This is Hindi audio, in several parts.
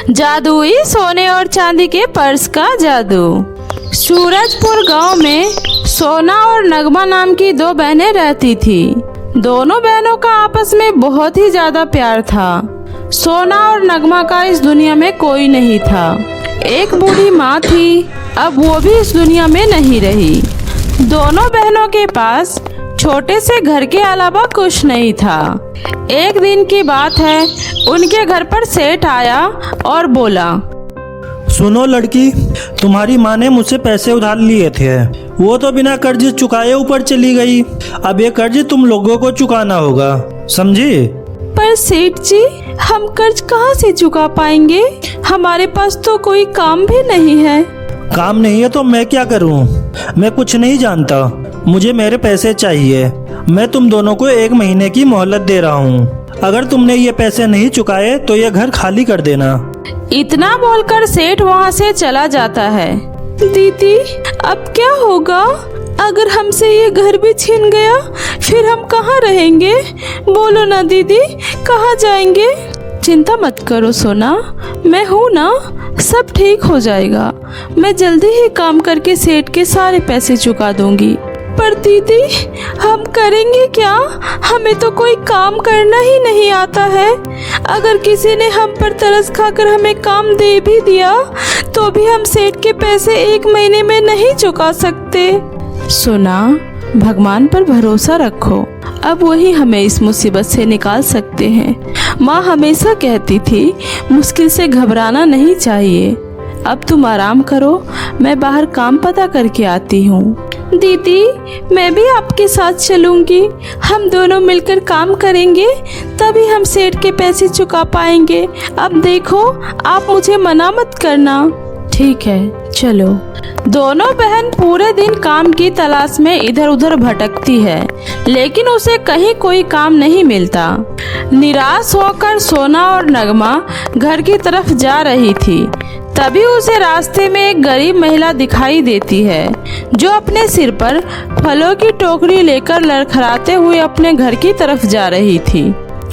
जादुई सोने और चांदी के पर्स का जादू। सूरजपुर गांव में सोना और नगमा नाम की दो बहनें रहती थी। दोनों बहनों का आपस में बहुत ही ज्यादा प्यार था। सोना और नगमा का इस दुनिया में कोई नहीं था। एक बूढ़ी माँ थी, अब वो भी इस दुनिया में नहीं रही। दोनों बहनों के पास छोटे से घर के अलावा कुछ नहीं था। एक दिन की बात है, उनके घर पर सेठ आया और बोला, सुनो लड़की, तुम्हारी माँ ने मुझसे पैसे उधार लिए थे, वो तो बिना कर्ज चुकाए ऊपर चली गई। अब ये कर्ज तुम लोगों को चुकाना होगा, समझी? पर सेठ जी, हम कर्ज कहाँ से चुका पाएंगे? हमारे पास तो कोई काम भी नहीं है। काम नहीं है तो मैं क्या करूं? मैं कुछ नहीं जानता, मुझे मेरे पैसे चाहिए। मैं तुम दोनों को 1 महीने की मोहलत दे रहा हूँ। अगर तुमने ये पैसे नहीं चुकाए तो ये घर खाली कर देना। इतना बोलकर सेठ वहाँ से चला जाता है। दीदी, अब क्या होगा? अगर हमसे ये घर भी छीन गया, फिर हम कहाँ रहेंगे? बोलो ना दीदी, कहाँ जाएंगे? चिंता मत करो सोना, मैं हूँ ना, सब ठीक हो जाएगा। मैं जल्दी ही काम करके सेठ के सारे पैसे चुका दूंगी। पर दीदी, हम करेंगे क्या? हमें तो कोई काम करना ही नहीं आता है। अगर किसी ने हम पर तरस खाकर हमें काम दे भी दिया, तो भी हम सेठ के पैसे 1 महीने में नहीं चुका सकते। सोना, भगवान पर भरोसा रखो, अब वही हमें इस मुसीबत से निकाल सकते हैं। माँ हमेशा कहती थी, मुश्किल से घबराना नहीं चाहिए। अब तुम आराम करो, मैं बाहर काम पता करके आती हूँ। दीदी, मैं भी आपके साथ चलूंगी। हम दोनों मिलकर काम करेंगे, तभी हम सेठ के पैसे चुका पाएंगे। अब देखो, आप मुझे मना मत करना। ठीक है, चलो। दोनों बहन पूरे दिन काम की तलाश में इधर उधर भटकती है, लेकिन उसे कहीं कोई काम नहीं मिलता। निराश होकर सोना और नगमा घर की तरफ जा रही थी। तभी उसे रास्ते में एक गरीब महिला दिखाई देती है, जो अपने सिर पर फलों की टोकरी लेकर लड़खड़ाते हुए अपने घर की तरफ जा रही थी।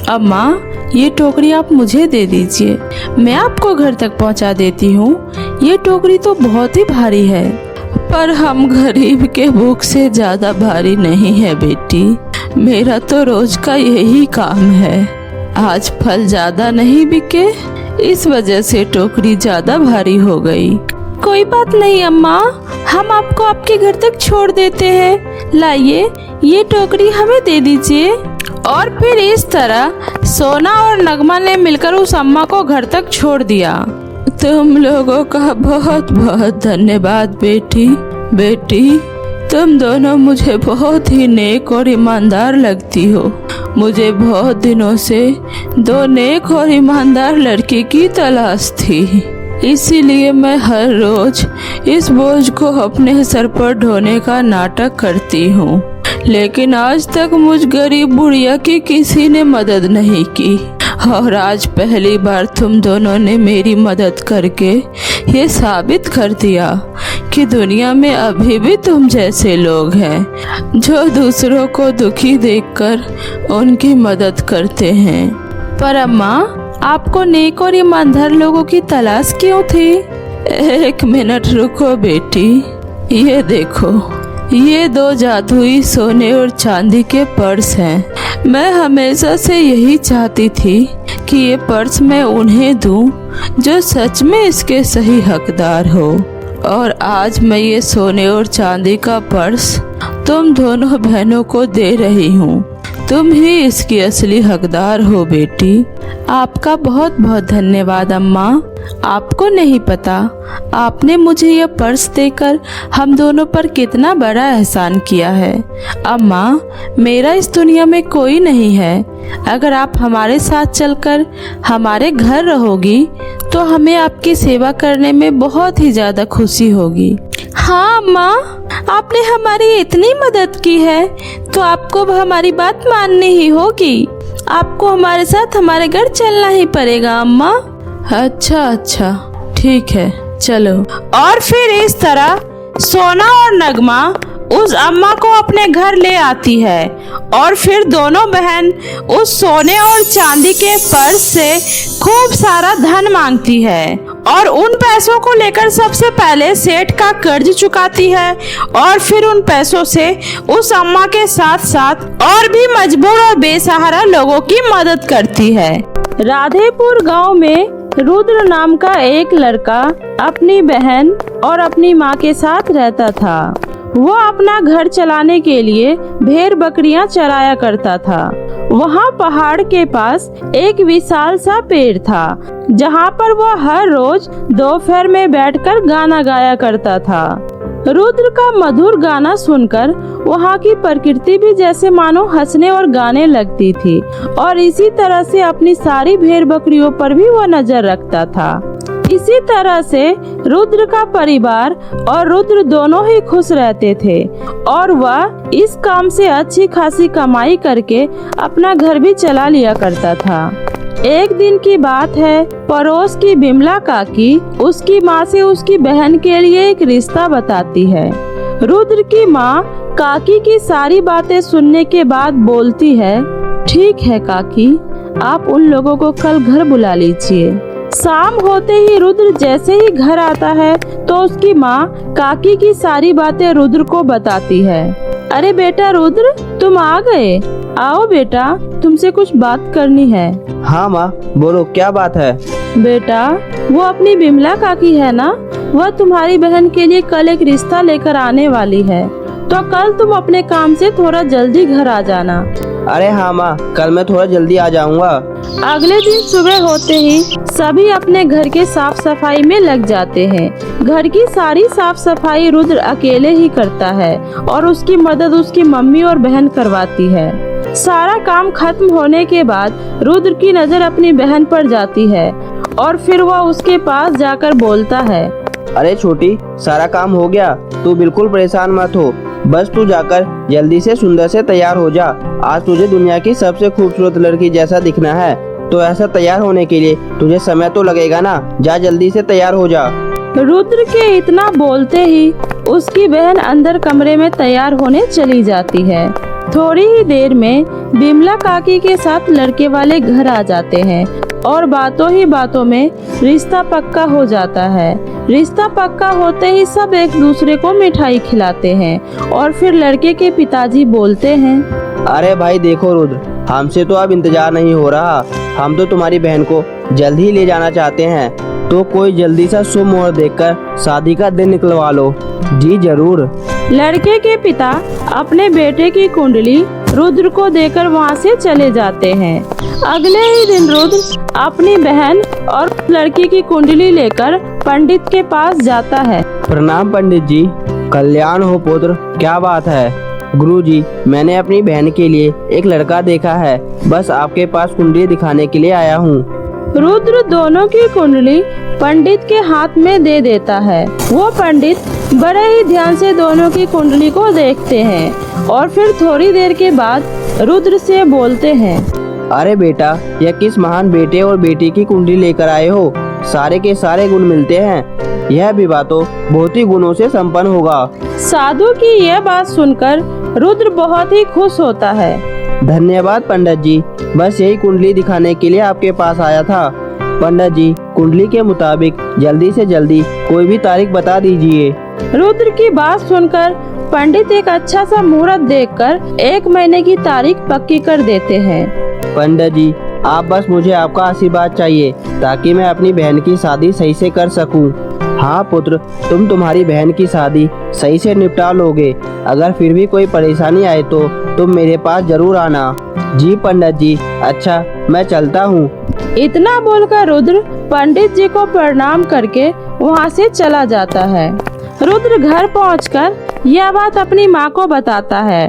अब माँ, ये टोकरी आप मुझे दे दीजिए, मैं आपको घर तक पहुँचा देती हूँ। ये टोकरी तो बहुत ही भारी है। पर हम गरीब के भूख से ज्यादा भारी नहीं है बेटी, मेरा तो रोज का यही काम है। आज फल ज्यादा नहीं बिके, इस वजह से टोकरी ज्यादा भारी हो गई। कोई बात नहीं अम्मा, हम आपको आपके घर तक छोड़ देते हैं। लाइए, ये टोकरी हमें दे दीजिए। और फिर इस तरह सोना और नगमा ने मिलकर उस अम्मा को घर तक छोड़ दिया। तुम लोगों का बहुत बहुत धन्यवाद बेटी, तुम दोनों मुझे बहुत ही नेक और ईमानदार लगती हो। मुझे बहुत दिनों से 2 नेक और ईमानदार लड़की की तलाश थी, इसीलिए मैं हर रोज इस बोझ को अपने सर पर ढोने का नाटक करती हूँ। लेकिन आज तक मुझ गरीब बुढ़िया की किसी ने मदद नहीं की, और आज पहली बार तुम दोनों ने मेरी मदद करके ये साबित कर दिया कि दुनिया में अभी भी तुम जैसे लोग हैं, जो दूसरों को दुखी देखकर उनकी मदद करते हैं। पर अम्मा, आपको नेक और ईमानदार लोगों की तलाश क्यों थी? 1 मिनट रुको बेटी, ये देखो, ये 2 जादुई सोने और चांदी के पर्स हैं। मैं हमेशा से यही चाहती थी कि ये पर्स मैं उन्हें दूं जो सच में इसके सही हकदार हो। और आज मैं ये सोने और चांदी का पर्स तुम दोनों बहनों को दे रही हूँ। तुम ही इसकी असली हकदार हो बेटी। आपका बहुत बहुत धन्यवाद अम्मा। आपको नहीं पता, आपने मुझे यह पर्स देकर हम दोनों पर कितना बड़ा एहसान किया है। अम्मा, मेरा इस दुनिया में कोई नहीं है। अगर आप हमारे साथ चलकर हमारे घर रहोगी, तो हमें आपकी सेवा करने में बहुत ही ज़्यादा खुशी होगी। हाँ अम्मा, आपने हमारी इतनी मदद की है, तो आपको हमारी बात माननी ही होगी। आपको हमारे साथ हमारे घर चलना ही पड़ेगा अम्मा। अच्छा, ठीक है, चलो। और फिर इस तरह सोना और नगमा उस अम्मा को अपने घर ले आती है और फिर दोनों बहन उस सोने और चांदी के पर्स से खूब सारा धन मांगती है और उन पैसों को लेकर सबसे पहले सेठ का कर्ज चुकाती है और फिर उन पैसों से उस अम्मा के साथ साथ और भी मजबूर और बेसहारा लोगों की मदद करती है। राधेपुर गांव में रुद्र नाम का एक लड़का अपनी बहन और अपनी माँ के साथ रहता था। वो अपना घर चलाने के लिए भेड़ बकरियां चराया करता था। वहाँ पहाड़ के पास एक विशाल सा पेड़ था जहाँ पर वह हर रोज दोपहर में बैठकर गाना गाया करता था। रुद्र का मधुर गाना सुनकर वहाँ की प्रकृति भी जैसे मानो हंसने और गाने लगती थी और इसी तरह से अपनी सारी भेड़ बकरियों पर भी वह नजर रखता था। इसी तरह से रुद्र का परिवार और रुद्र दोनों ही खुश रहते थे और वह इस काम से अच्छी खासी कमाई करके अपना घर भी चला लिया करता था। एक दिन की बात है, पड़ोस की बिमला काकी उसकी माँ से उसकी बहन के लिए एक रिश्ता बताती है। रुद्र की माँ काकी की सारी बातें सुनने के बाद बोलती है, ठीक है काकी, आप उन लोगों को कल घर बुला लीजिए। शाम होते ही रुद्र जैसे ही घर आता है तो उसकी माँ काकी की सारी बातें रुद्र को बताती है। अरे बेटा रुद्र, तुम आ गए, आओ बेटा, तुमसे कुछ बात करनी है। हाँ माँ, बोलो क्या बात है। बेटा, वो अपनी बिमला काकी है ना, वह तुम्हारी बहन के लिए कल एक रिश्ता लेकर आने वाली है, तो कल तुम अपने काम से थोड़ा जल्दी घर आ जाना। अरे हाँ माँ, कल मैं थोड़ा जल्दी आ जाऊँगा। अगले दिन सुबह होते ही सभी अपने घर के साफ सफाई में लग जाते हैं। घर की सारी साफ सफाई रुद्र अकेले ही करता है और उसकी मदद उसकी मम्मी और बहन करवाती है। सारा काम खत्म होने के बाद रुद्र की नजर अपनी बहन पर जाती है और फिर वह उसके पास जाकर बोलता है, अरे छोटी, सारा काम हो गया, तू बिल्कुल परेशान मत हो, बस तू जाकर जल्दी से सुंदर से तैयार हो जा। आज तुझे दुनिया की सबसे खूबसूरत लड़की जैसा दिखना है, तो ऐसा तैयार होने के लिए तुझे समय तो लगेगा ना, जा जल्दी से तैयार हो जा। रुद्र के इतना बोलते ही उसकी बहन अंदर कमरे में तैयार होने चली जाती है। थोड़ी ही देर में बिमला काकी के साथ लड़के वाले घर आ जाते हैं और बातों ही बातों में रिश्ता पक्का हो जाता है। रिश्ता पक्का होते ही सब एक दूसरे को मिठाई खिलाते हैं और फिर लड़के के पिताजी बोलते हैं, अरे भाई देखो रुद्र, हमसे तो अब इंतजार नहीं हो रहा, हम तो तुम्हारी बहन को जल्द ही ले जाना चाहते हैं, तो कोई जल्दी सा शुभ मुहूर्त देखकर शादी का दिन निकलवा लो। जी जरूर। लड़के के पिता अपने बेटे की कुंडली रुद्र को देकर वहाँ से चले जाते हैं। अगले ही दिन रुद्र अपनी बहन और लड़की की कुंडली लेकर पंडित के पास जाता है। प्रणाम पंडित जी, कल्याण हो पुत्र, क्या बात है। गुरुजी, मैंने अपनी बहन के लिए एक लड़का देखा है, बस आपके पास कुंडली दिखाने के लिए आया हूँ। रुद्र दोनों की कुंडली पंडित के हाथ में दे देता है। वो पंडित बड़े ही ध्यान से दोनों की कुंडली को देखते हैं और फिर थोड़ी देर के बाद रुद्र से बोलते हैं, अरे बेटा, यह किस महान बेटे और बेटी की कुंडली लेकर आए हो, सारे के सारे गुण मिलते हैं, यह विवाह तो बहुत ही गुणों से संपन्न होगा। साधु की यह बात सुनकर रुद्र बहुत ही खुश होता है। धन्यवाद पंडित जी, बस यही कुंडली दिखाने के लिए आपके पास आया था। पंडित जी, कुंडली के मुताबिक जल्दी से जल्दी कोई भी तारीख बता दीजिए। रुद्र की बात सुनकर पंडित एक अच्छा सा मुहूर्त देखकर 1 महीने की तारीख पक्की कर देते हैं। पंडित जी, आप बस मुझे आपका आशीर्वाद चाहिए ताकि मैं अपनी बहन की शादी सही से कर सकूं। हाँ पुत्र, तुम तुम्हारी बहन की शादी सही से निपटा लोगे। अगर फिर भी कोई परेशानी आए तो तुम मेरे पास जरूर आना। जी पंडित जी, अच्छा मैं चलता हूँ। इतना बोलकर रुद्र पंडित जी को प्रणाम करके वहाँ से चला जाता है। रुद्र घर पहुंचकर यह बात अपनी माँ को बताता है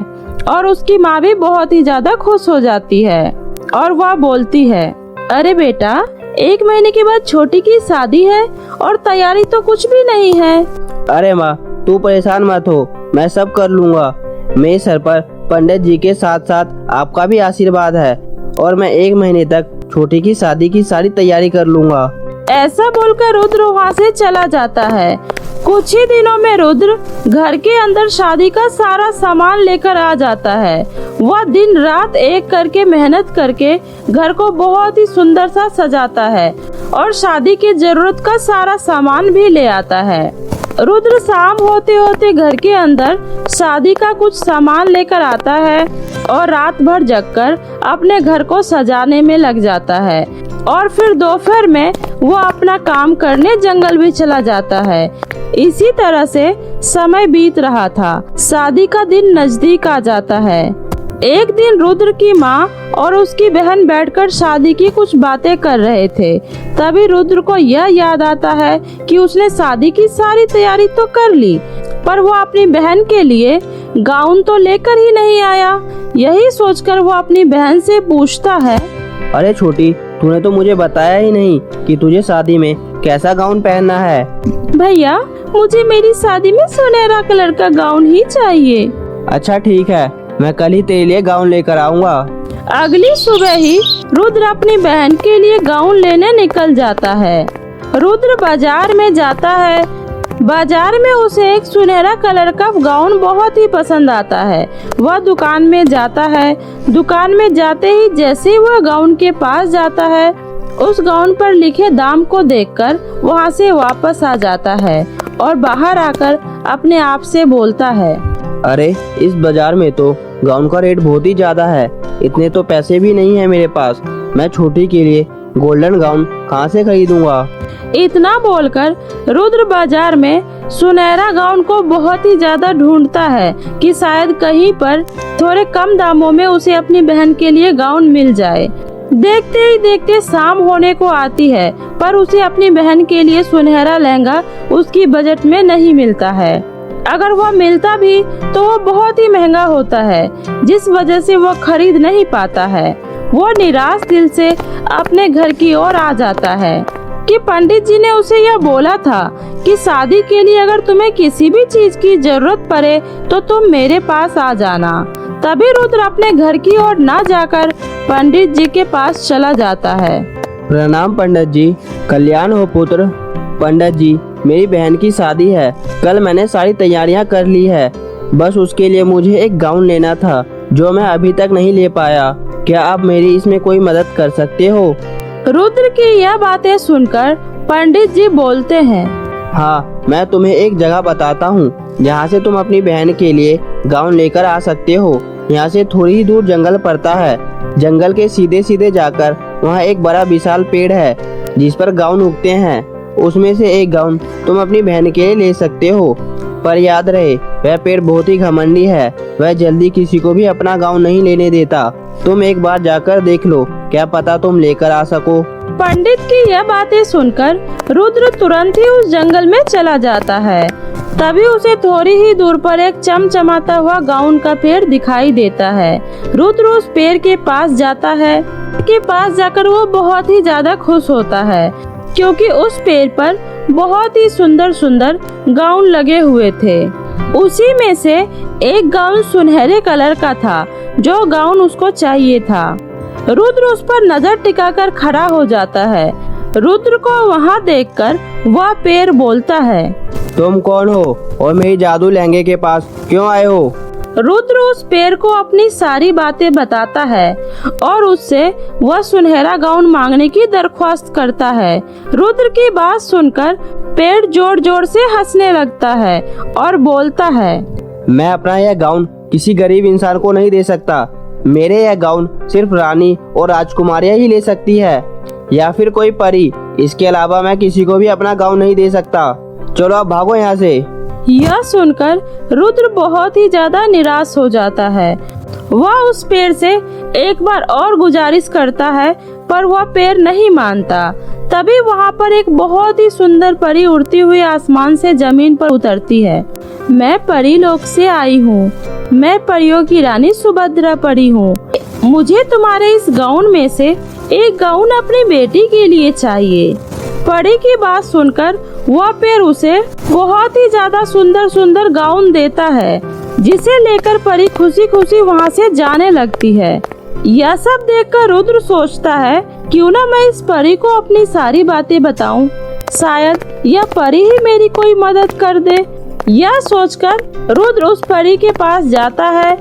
और उसकी माँ भी बहुत ही ज्यादा खुश हो जाती है और वह बोलती है, अरे बेटा, 1 महीने के बाद छोटी की शादी है और तैयारी तो कुछ भी नहीं है। अरे माँ, तू परेशान मत हो, मैं सब कर लूँगा। मेरे सर पर पंडित जी के साथ साथ आपका भी आशीर्वाद है और मैं 1 महीने तक छोटी की शादी की सारी तैयारी कर लूँगा। ऐसा बोलकर रुद्र वहाँ से चला जाता है कुछ ही दिनों में रुद्र घर के अंदर शादी का सारा सामान लेकर आ जाता है। वह दिन रात एक करके मेहनत करके घर को बहुत ही सुंदर सा सजाता है और शादी की जरूरत का सारा सामान भी ले आता है। रुद्र शाम होते होते घर के अंदर शादी का कुछ सामान लेकर आता है और रात भर जगकर अपने घर को सजाने में लग जाता है और फिर दोपहर में वो अपना काम करने जंगल भी चला जाता है। इसी तरह से समय बीत रहा था। शादी का दिन नजदीक आ जाता है। एक दिन रुद्र की माँ और उसकी बहन बैठकर शादी की कुछ बातें कर रहे थे। तभी रुद्र को यह याद आता है कि उसने शादी की सारी तैयारी तो कर ली, पर वो अपनी बहन के लिए गाउन तो लेकर ही नहीं आया। यही सोचकर वो अपनी बहन से पूछता है, अरे छोटी, तूने तो मुझे बताया ही नहीं कि तुझे शादी में कैसा गाउन पहनना है। भैया, मुझे मेरी शादी में सुनहरा कलर का गाउन ही चाहिए। अच्छा ठीक है, मैं कल ही तेरे लिए गाउन लेकर आऊँगा। अगली सुबह ही रुद्र अपनी बहन के लिए गाउन लेने निकल जाता है। रुद्र बाजार में जाता है। बाजार में उसे एक सुनहरा कलर का गाउन बहुत ही पसंद आता है। वह दुकान में जाता है। दुकान में जाते ही जैसे ही वह गाउन के पास जाता है, उस गाउन पर लिखे दाम को देखकर वहां से वापस आ जाता है और बाहर आकर अपने आप से बोलता है, अरे इस बाजार में तो गाउन का रेट बहुत ही ज्यादा है। इतने तो पैसे भी नहीं है मेरे पास। मैं छोटी के लिए गोल्डन गाउन कहाँ से खरीदूंगा। इतना बोलकर रुद्र बाजार में सुनहरा गाउन को बहुत ही ज्यादा ढूंढता है कि शायद कहीं पर थोड़े कम दामों में उसे अपनी बहन के लिए गाउन मिल जाए। देखते ही देखते शाम होने को आती है, पर उसे अपनी बहन के लिए सुनहरा लहंगा उसकी बजट में नहीं मिलता है। अगर वह मिलता भी तो वो बहुत ही महंगा होता है, जिस वजह से वह खरीद नहीं पाता है। वो निराश दिल से अपने घर की ओर आ जाता है कि पंडित जी ने उसे यह बोला था कि शादी के लिए अगर तुम्हें किसी भी चीज की जरूरत पड़े तो तुम मेरे पास आ जाना। तभी रुद्र अपने घर की ओर ना जाकर पंडित जी के पास चला जाता है। प्रणाम पंडित जी, कल्याण हो पुत्र। पंडित जी, मेरी बहन की शादी है। कल मैंने सारी तैयारियां कर ली है। बस उसके लिए मुझे एक गाउन लेना था जो मैं अभी तक नहीं ले पाया। क्या आप मेरी इसमें कोई मदद कर सकते हो? रुद्र की यह बातें सुनकर पंडित जी बोलते हैं, हाँ, मैं तुम्हें एक जगह बताता हूँ जहाँ से तुम अपनी बहन के लिए गाउन लेकर आ सकते हो। यहाँ से थोड़ी ही दूर जंगल पड़ता है। जंगल के सीधे सीधे जाकर वहाँ एक बड़ा विशाल पेड़ है जिस पर गाउन उगते हैं। उसमें से एक गाउन तुम अपनी बहन के लिए ले सकते हो, पर याद रहे वह पेड़ बहुत ही घमंडी है। वह जल्दी किसी को भी अपना गाउन नहीं लेने देता। तुम एक बार जाकर देख लो, क्या पता तुम लेकर आ सको। पंडित की यह बातें सुनकर रुद्र तुरंत ही उस जंगल में चला जाता है। तभी उसे थोड़ी ही दूर पर एक चमचमाता हुआ गाउन का पेड़ दिखाई देता है। रुद्र उस पेड़ के पास जाता है। के पास जाकर वो बहुत ही ज्यादा खुश होता है, क्योंकि उस पेड़ पर बहुत ही सुंदर सुंदर गाउन लगे हुए थे। उसी में से एक गाउन सुनहरे कलर का था, जो गाउन उसको चाहिए था। रुद्र उस पर नजर टिकाकर खड़ा हो जाता है। रुद्र को वहाँ देखकर वह पेड़ बोलता है, तुम कौन हो और मेरी जादू लहंगे के पास क्यों आए हो? रुद्र उस पेड़ को अपनी सारी बातें बताता है और उससे वह सुनहरा गाउन मांगने की दरख्वास्त करता है। रुद्र की बात सुनकर पेड़ जोर जोर से हंसने लगता है और बोलता है, मैं अपना यह गाउन किसी गरीब इंसान को नहीं दे सकता। मेरे यह गाउन सिर्फ रानी और राजकुमारियां ही ले सकती है, या फिर कोई परी। इसके अलावा मैं किसी को भी अपना गाउन नहीं दे सकता। चलो अब भागो यहाँ से। यह सुनकर रुद्र बहुत ही ज्यादा निराश हो जाता है। वह उस पेड़ से एक बार और गुजारिश करता है, पर वह पेड़ नहीं मानता। तभी वहाँ पर एक बहुत ही सुंदर परी उड़ती हुई आसमान से जमीन पर उतरती है। मैं परी लोक से आई हूँ। मैं परियों की रानी सुभद्रा परी हूँ। मुझे तुम्हारे इस गाउन में से एक गाउन अपनी बेटी के लिए चाहिए। परी की बात सुनकर वह पेड़ उसे बहुत ही ज्यादा सुंदर सुंदर गाउन देता है, जिसे लेकर परी खुशी खुशी वहाँ से जाने लगती है। यह सब देखकर रुद्र सोचता है, क्यों ना मैं इस परी को अपनी सारी बातें बताऊं। शायद यह परी ही मेरी कोई मदद कर दे। यह सोचकर रुद्र उस परी के पास जाता है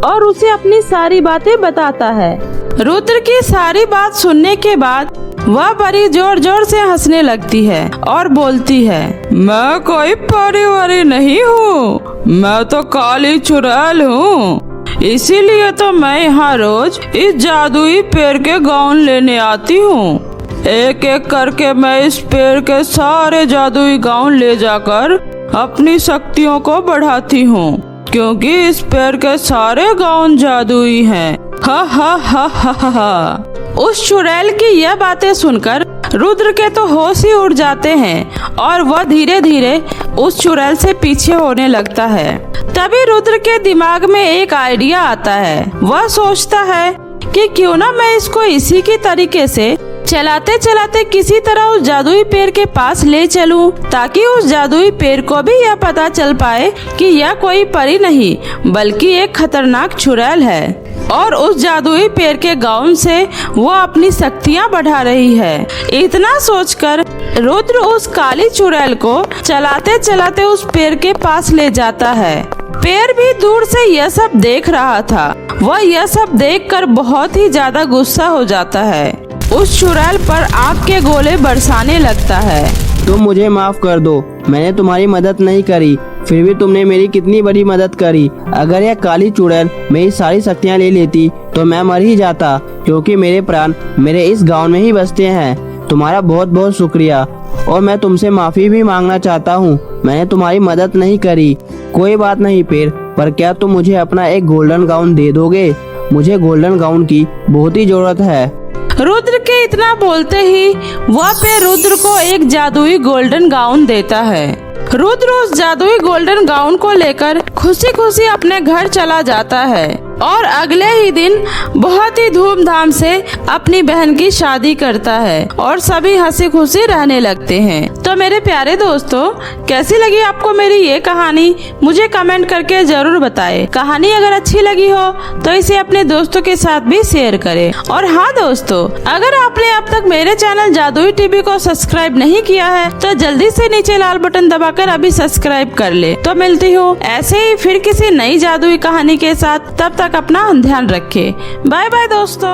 और उसे अपनी सारी बातें बताता है। रुद्र की सारी बात सुनने के बाद वह परी जोर जोर से हंसने लगती है और बोलती है, मैं कोई परी वरी नहीं हूँ, मैं तो काली चुड़ैल हूँ। इसीलिए तो मैं यहाँ रोज इस जादुई पेड़ के गाउन लेने आती हूँ। एक एक करके मैं इस पेड़ के सारे जादुई गाउन ले जाकर अपनी शक्तियों को बढ़ाती हूँ, क्योंकि इस पेड़ के सारे गाउन जादुई हैं। हा हा हा हा हा हा। उस चुड़ैल की यह बातें सुनकर रुद्र के तो होश ही उड़ जाते हैं और वह धीरे धीरे उस चुड़ैल से पीछे होने लगता है। तभी रुद्र के दिमाग में एक आइडिया आता है। वह सोचता है कि क्यों ना मैं इसको इसी की तरीके से चलाते चलाते किसी तरह उस जादुई पेड़ के पास ले चलूं, ताकि उस जादुई पेड़ को भी यह पता चल पाए कि यह कोई परी नहीं बल्कि एक खतरनाक चुड़ैल है और उस जादुई पेड़ के गाउन से वो अपनी शक्तियाँ बढ़ा रही है। इतना सोचकर रुद्र उस काली चुड़ैल को चलाते चलाते उस पेड़ के पास ले जाता है। पेड़ भी दूर से यह सब देख रहा था। वह यह सब देखकर बहुत ही ज्यादा गुस्सा हो जाता है। उस चुड़ैल पर आग के गोले बरसाने लगता है। तुम मुझे माफ कर दो, मैंने तुम्हारी मदद नहीं करी, फिर भी तुमने मेरी कितनी बड़ी मदद करी। अगर यह काली चुड़ैल मेरी सारी शक्तियाँ ले लेती तो मैं मर ही जाता, क्योंकि मेरे प्राण मेरे इस गांव में ही बसते हैं। तुम्हारा बहुत बहुत शुक्रिया और मैं तुमसे माफी भी मांगना चाहता हूँ। मैंने तुम्हारी मदद नहीं करी। कोई बात नहीं पेड़, पर क्या तुम मुझे अपना एक गोल्डन गाउन दे दोगे? मुझे गोल्डन गाउन की बहुत ही जरूरत है। रुद्र के इतना बोलते ही वह पे रुद्र को एक जादुई गोल्डन गाउन देता है। रुद्र उस जादुई गोल्डन गाउन को लेकर खुशी खुशी अपने घर चला जाता है और अगले ही दिन बहुत ही धूमधाम से अपनी बहन की शादी करता है और सभी हंसी खुशी रहने लगते हैं। तो मेरे प्यारे दोस्तों, कैसी लगी आपको मेरी ये कहानी? मुझे कमेंट करके जरूर बताएं। कहानी अगर अच्छी लगी हो तो इसे अपने दोस्तों के साथ भी शेयर करें। और हाँ दोस्तों, अगर आपने अब तक मेरे चैनल जादुई टीवी को सब्सक्राइब नहीं किया है तो जल्दी से नीचे लाल बटन दबाकर अभी सब्सक्राइब कर ले। तो मिलती हूँ ऐसे ही फिर किसी नई जादुई कहानी के साथ। तब तक अपना ध्यान रखें। बाय बाय दोस्तों।